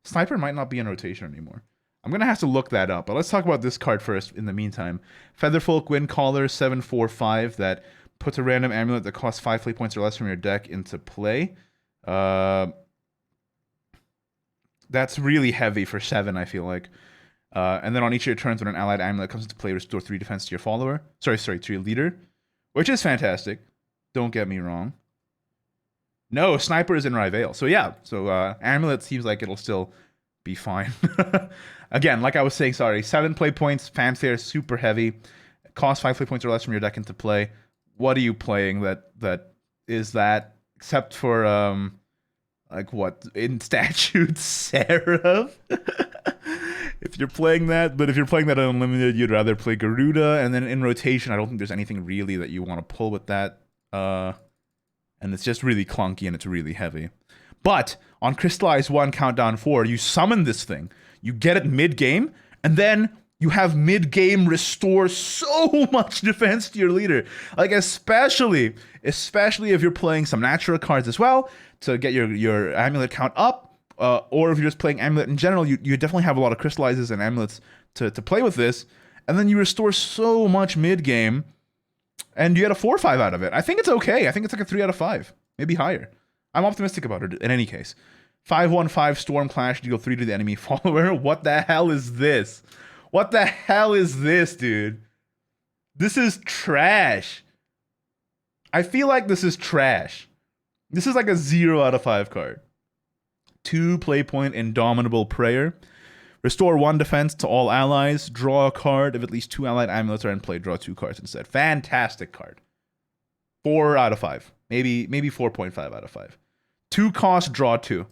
Sniper might not be in rotation anymore. I'm going to have to look that up, but let's talk about this card first in the meantime. Featherfolk Windcaller, 7/4/5, that puts a random amulet that costs 5 play points or less from your deck into play. That's really heavy for 7, I feel like. And then on each of your turns, when an allied amulet comes into play, restore 3 defense to your follower. Sorry, to your leader. Which is fantastic. Don't get me wrong. No, Sniper is in Rivail. So yeah, Amulet seems like it'll still be fine. Again, like I was saying, 7 play points, Fanfare, super heavy. Cost 5 play points or less from your deck into play. What are you playing that is that? Except for, like what? In Statute, Seraph? If you're playing that, but if you're playing that unlimited, you'd rather play Garuda, and then in rotation, I don't think there's anything really that you want to pull with that. And it's just really clunky and it's really heavy. But on Crystallize 1, Countdown 4, you summon this thing. You get it mid-game, and then you have mid-game restore so much defense to your leader. Like, especially if you're playing some natural cards as well, to get your amulet count up, or if you're just playing amulet in general, you definitely have a lot of crystallizes and amulets to play with this, and then you restore so much mid-game, and you get a 4/5 out of it. I think it's okay. I think it's like a 3 out of 5, maybe higher. I'm optimistic about it in any case. 5/1/5 Storm Clash, deal 3 to the enemy follower. What the hell is this? What the hell is this, dude? This is trash. I feel like this is trash. This is like a 0 out of 5 card. 2 play point Indomitable Prayer. Restore 1 defense to all allies. Draw a card. If at least 2 allied amulets are in play, draw 2 cards instead. Fantastic card. 4 out of 5. Maybe 4.5 out of 5. 2 cost, draw 2.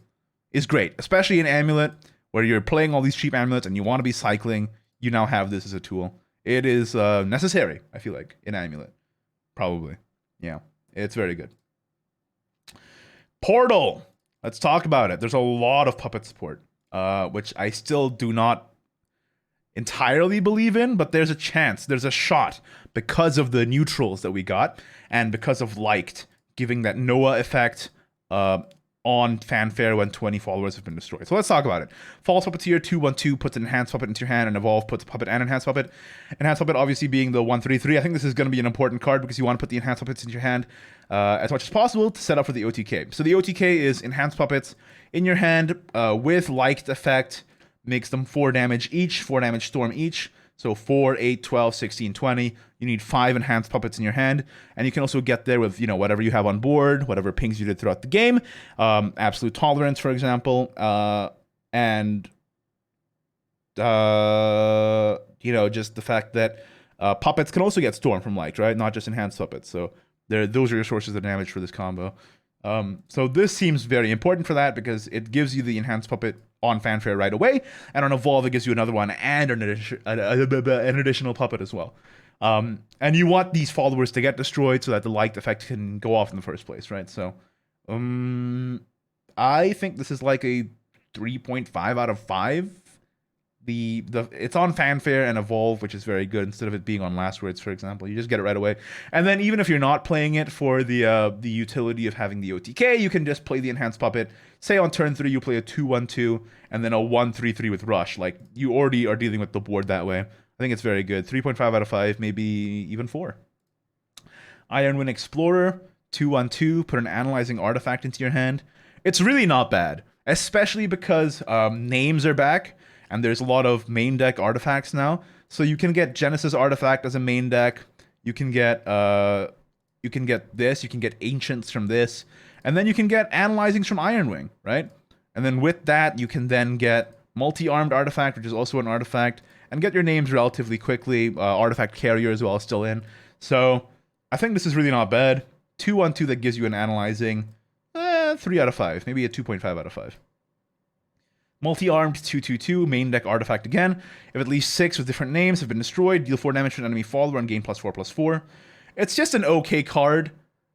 Is great. Especially in Amulet, where you're playing all these cheap amulets and you want to be cycling. You now have this as a tool. It is necessary, I feel like, in Amulet. Probably. Yeah. It's very good. Portal. Let's talk about it. There's a lot of puppet support, which I still do not entirely believe in, but there's a chance, there's a shot, because of the neutrals that we got, and because of Liked, giving that Noah effect on Fanfare when 20 followers have been destroyed. So let's talk about it. False Puppeteer 2/1/2 puts an Enhanced Puppet into your hand, and Evolve puts a Puppet and Enhanced Puppet. Enhanced Puppet obviously being the 1/3/3. I think this is going to be an important card because you want to put the Enhanced Puppets into your hand as much as possible to set up for the OTK. So the OTK is Enhanced Puppets in your hand with Liked effect, makes them 4 damage each, 4 damage storm each. So 4, 8, 12, 16, 20. You need 5 enhanced puppets in your hand. And you can also get there with, whatever you have on board, whatever pings you did throughout the game. Absolute Tolerance, for example. And just the fact that puppets can also get Storm from Light, right? Not just enhanced puppets. So those are your sources of damage for this combo. So this seems very important for that because it gives you the enhanced puppet on fanfare right away, and on evolve it gives you another one and an additional puppet as well. And you want these followers to get destroyed so that the light effect can go off in the first place, right? So I think this is like a 3.5 out of 5. It's on fanfare and evolve, which is very good, instead of it being on last words, for example. You just get it right away. And then even if you're not playing it for the utility of having the OTK, you can just play the enhanced puppet. Say on turn 3 you play a 2/1/2 and then a 1/3/3 with rush. Like, you already are dealing with the board that way. I think it's very good. 3.5 out of 5, maybe even 4. Ironwind Explorer, 2/1/2, put an analyzing artifact into your hand. It's really not bad, especially because names are back. And there's a lot of main deck artifacts now. So you can get Genesis Artifact as a main deck. You can get this. You can get Ancients from this. And then you can get Analyzings from Ironwing, right? And then with that, you can then get Multi-Armed Artifact, which is also an artifact, and get your names relatively quickly. Artifact Carrier as well is still in. So I think this is really not bad. 2/1/2 that gives you an Analyzing. 3 out of 5. Maybe a 2.5 out of 5. Multi-armed 2/2/2, main deck artifact again. If at least 6 with different names have been destroyed, deal 4 damage to an enemy follower and gain +4/+4. It's just an okay card,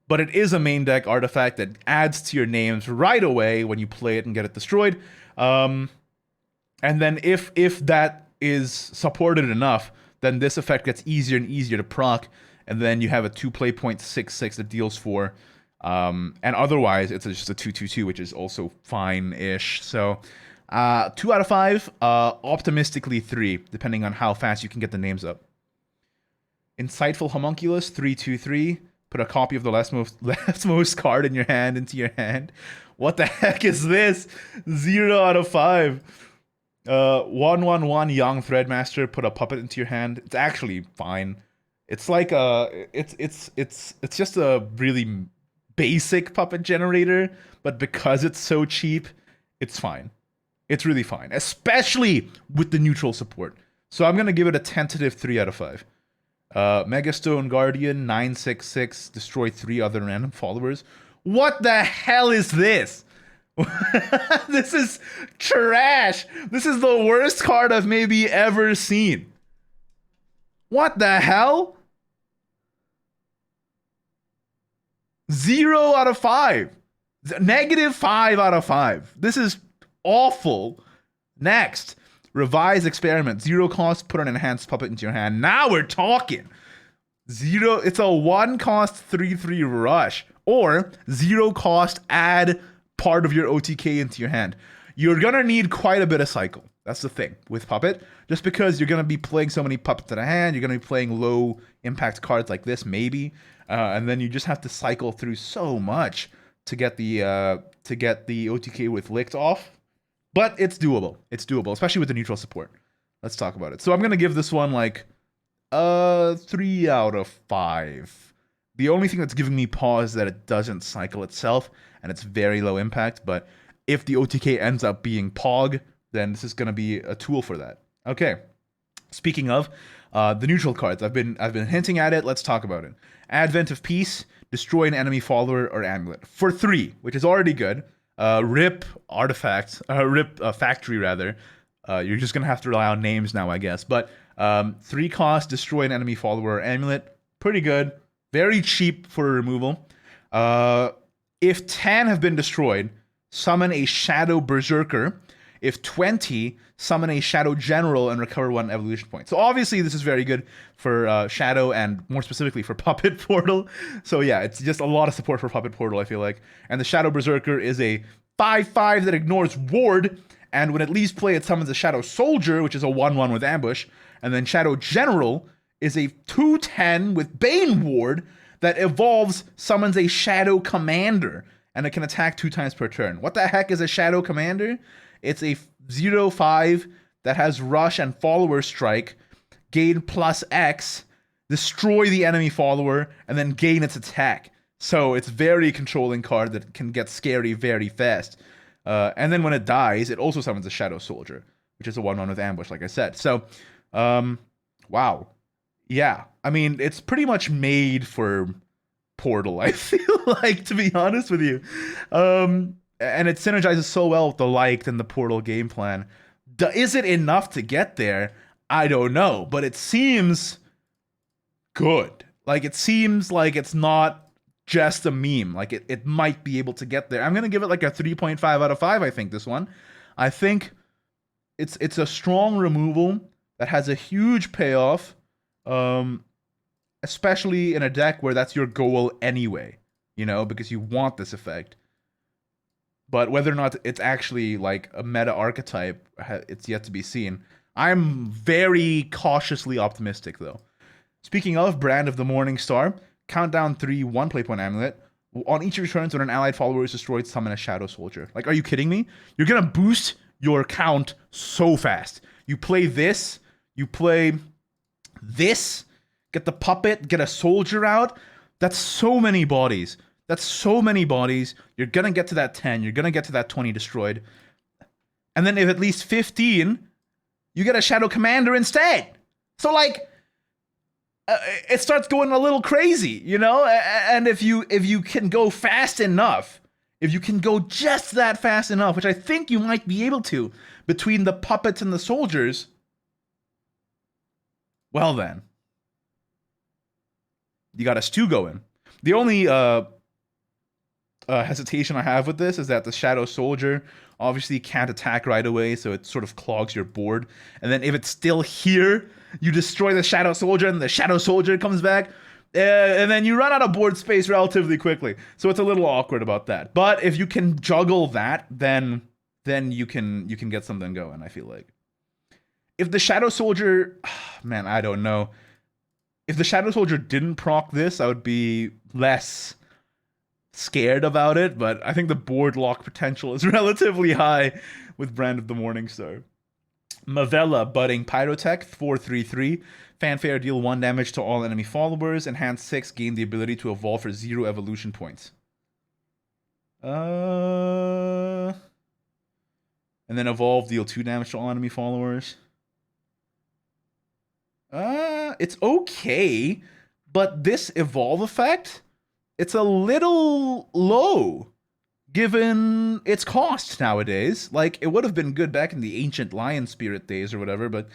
but it is a main deck artifact that adds to your names right away when you play it and get it destroyed. And then if that is supported enough, then this effect gets easier and easier to proc, and then you have a 2-play point 6/6 that deals 4. And otherwise, it's just a 2/2/2, which is also fine-ish. So 2 out of 5, optimistically 3, depending on how fast you can get the names up. Insightful Homunculus, 3/2/3. Put a copy of the leftmost card in your hand into your hand. What the heck is this? 0 out of 5. 1/1/1 Young Threadmaster. Put a puppet into your hand. It's actually fine. It's like it's just a really basic puppet generator, but because it's so cheap, it's fine. It's really fine, especially with the neutral support. So I'm going to give it a tentative 3 out of 5. Megastone Guardian, 9/6/6, destroy 3 other random followers. What the hell is this? This is trash. This is the worst card I've maybe ever seen. What the hell? 0 out of 5. -5 out of 5. This is awful. Next, Revise Experiment. 0 cost, put an enhanced puppet into your hand. Now we're talking. 0, it's a 1 cost 3/3 rush. Or 0 cost, add part of your OTK into your hand. You're gonna need quite a bit of cycle. That's the thing with Puppet. Just because you're gonna be playing so many puppets in a hand, you're gonna be playing low impact cards like this, maybe. And then you just have to cycle through so much to get the OTK with Licked off. But it's doable. It's doable, especially with the neutral support. Let's talk about it. So I'm going to give this one like 3 out of 5. The only thing that's giving me pause is that it doesn't cycle itself, and it's very low impact. But if the OTK ends up being Pog, then this is going to be a tool for that. Okay. Speaking of the neutral cards, I've been hinting at it. Let's talk about it. Advent of Peace, destroy an enemy follower or amulet for 3, which is already good. Rip artifact, factory rather. You're just gonna have to rely on names now, I guess. But 3 cost, destroy an enemy follower or amulet. Pretty good. Very cheap for removal. If 10 have been destroyed, summon a Shadow Berserker. If 20, summon a Shadow General and recover 1 evolution point. So obviously this is very good for Shadow and more specifically for Puppet Portal. So yeah, it's just a lot of support for Puppet Portal, I feel like. And the Shadow Berserker is a 5/5 that ignores Ward, and when it leaves play, it summons a Shadow Soldier, which is a 1/1 with Ambush. And then Shadow General is a 2/10 with Bane Ward that evolves, summons a Shadow Commander, and it can attack 2 times per turn. What the heck is a Shadow Commander? It's a 0/5 that has Rush and Follower Strike, gain plus X, destroy the enemy follower, and then gain its attack. So it's very controlling card that can get scary very fast. And then when it dies, it also summons a Shadow Soldier, which is a 1/1 with ambush, like I said. So, wow. Yeah, I mean, it's pretty much made for Portal, I feel like, to be honest with you. And it synergizes so well with the Liked and the Portal game plan. Is it enough to get there? I don't know, but it seems good. Like, it seems like it's not just a meme. Like, it might be able to get there. I'm going to give it like a 3.5 out of 5, I think, this one. I think it's a strong removal that has a huge payoff, especially in a deck where that's your goal anyway, you know, because you want this effect. But whether or not it's actually like a meta archetype, it's yet to be seen. I'm very cautiously optimistic, though. Speaking of, Brand of the Morning Star, countdown 3, 1 playpoint amulet. On each of your turns, when an allied follower is destroyed, summon a Shadow Soldier. Like, are you kidding me? You're gonna boost your count so fast. You play this, you play this, get the puppet, get a soldier out. That's so many bodies. That's so many bodies. You're gonna get to that 10. You're gonna get to that 20 destroyed. And then if at least 15, you get a Shadow Commander instead. So, like, it starts going a little crazy, you know? And if you can go fast enough, if you can go just that fast enough, which I think you might be able to, between the puppets and the soldiers, well then, you got a stew going. The only hesitation I have with this is that the Shadow Soldier obviously can't attack right away, so it sort of clogs your board. And then if it's still here, you destroy the Shadow Soldier, and the Shadow Soldier comes back, and then you run out of board space relatively quickly. So it's a little awkward about that. But if you can juggle that, then you can get something going, I feel like. If the Shadow Soldier, man, I don't know. If the Shadow Soldier didn't proc this, I would be less scared about it, but I think the board lock potential is relatively high with Brand of the Morningstar. Mavella, Budding Pyrotech, 4/3/3. Fanfare, deal 1 damage to all enemy followers. Enhance 6, gain the ability to evolve for 0 evolution points. And then evolve, deal 2 damage to all enemy followers. It's okay, but this evolve effect, it's a little low given its cost nowadays. Like, it would have been good back in the ancient lion spirit days or whatever, but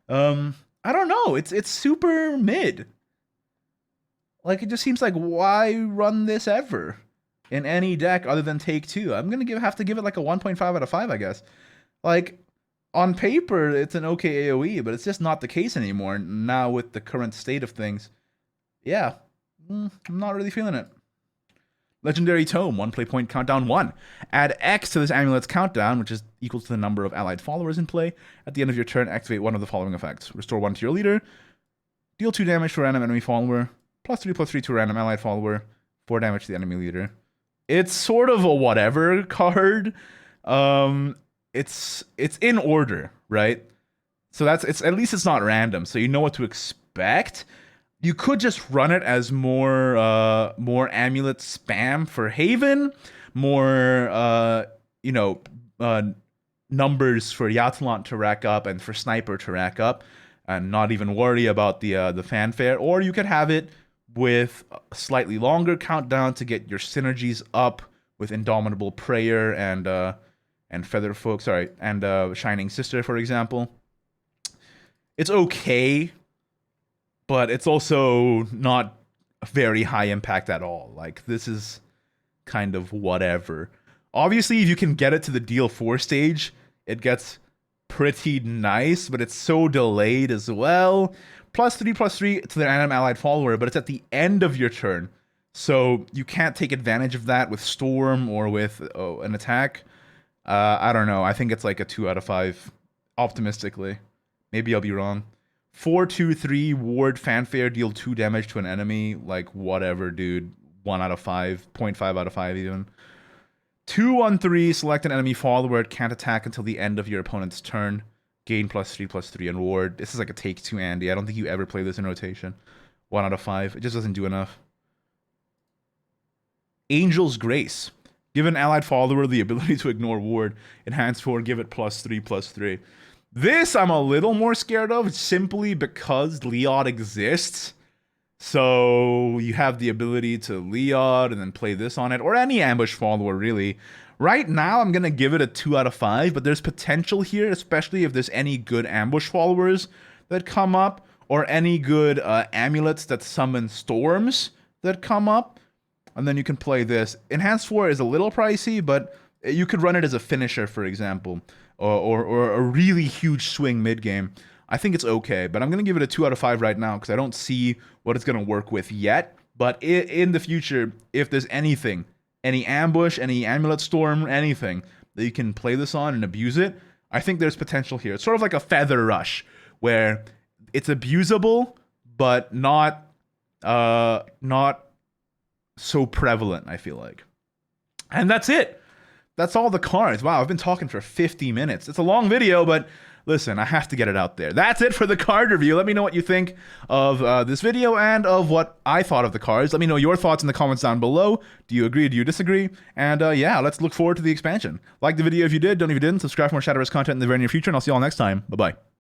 I don't know. It's super mid. Like, it just seems like, why run this ever in any deck other than Take 2? I'm gonna have to give it like a 1.5 out of 5, I guess. Like, on paper, it's an okay AoE, but it's just not the case anymore now with the current state of things. Yeah, I'm not really feeling it. Legendary Tome, 1 play point, countdown 1. Add X to this amulet's countdown, which is equal to the number of allied followers in play. At the end of your turn, activate one of the following effects. Restore 1 to your leader. Deal 2 damage to a random enemy follower. +3/+3 to a random allied follower. 4 damage to the enemy leader. It's sort of a whatever card. It's in order, right? So at least it's not random, so you know what to expect. You could just run it as more amulet spam for Haven, more numbers for Yatlant to rack up and for Sniper to rack up, and not even worry about the fanfare. Or you could have it with a slightly longer countdown to get your synergies up with Indomitable Prayer and Featherfolk, and Shining Sister, for example. It's okay, but it's also not very high impact at all. Like, this is kind of whatever. Obviously, if you can get it to the deal 4 stage, it gets pretty nice, but it's so delayed as well. +3/+3 to the random allied follower, but it's at the end of your turn. So you can't take advantage of that with Storm or with an attack. I don't know. I think it's like a 2 out of 5, optimistically. Maybe I'll be wrong. 4/2/3 Ward Fanfare, deal 2 damage to an enemy. Like, whatever, dude. 1 out of 5, 0.5 out of 5 even. 2/1/3, select an enemy follower. It can't attack until the end of your opponent's turn. Gain +3/+3 and ward. This is like a take 2 Andy. I don't think you ever play this in rotation. 1 out of 5. It just doesn't do enough. Angel's Grace. Give an allied follower the ability to ignore ward. Enhance 4, give it +3/+3. This I'm a little more scared of simply because Leod exists. So you have the ability to Leod and then play this on it, or any ambush follower really. Right now I'm going to give it a 2 out of 5, but there's potential here, especially if there's any good ambush followers that come up, or any good amulets that summon storms that come up. And then you can play this. Enhanced 4 is a little pricey, but you could run it as a finisher, for example, or a really huge swing mid-game. I think it's okay, but I'm going to give it a 2 out of 5 right now because I don't see what it's going to work with yet. But in the future, if there's anything, any ambush, any amulet storm, anything that you can play this on and abuse it, I think there's potential here. It's sort of like a Feather Rush, where it's abusable, but not so prevalent, I feel like. And that's it. That's all the cards. Wow, I've been talking for 50 minutes. It's a long video, but listen, I have to get it out there. That's it for the card review. Let me know what you think of this video and of what I thought of the cards. Let me know your thoughts in the comments down below. Do you agree? Do you disagree? And yeah, let's look forward to the expansion. Like the video if you did. Don't if you didn't. Subscribe for more Shadowverse content in the very near future, and I'll see you all next time. Bye-bye.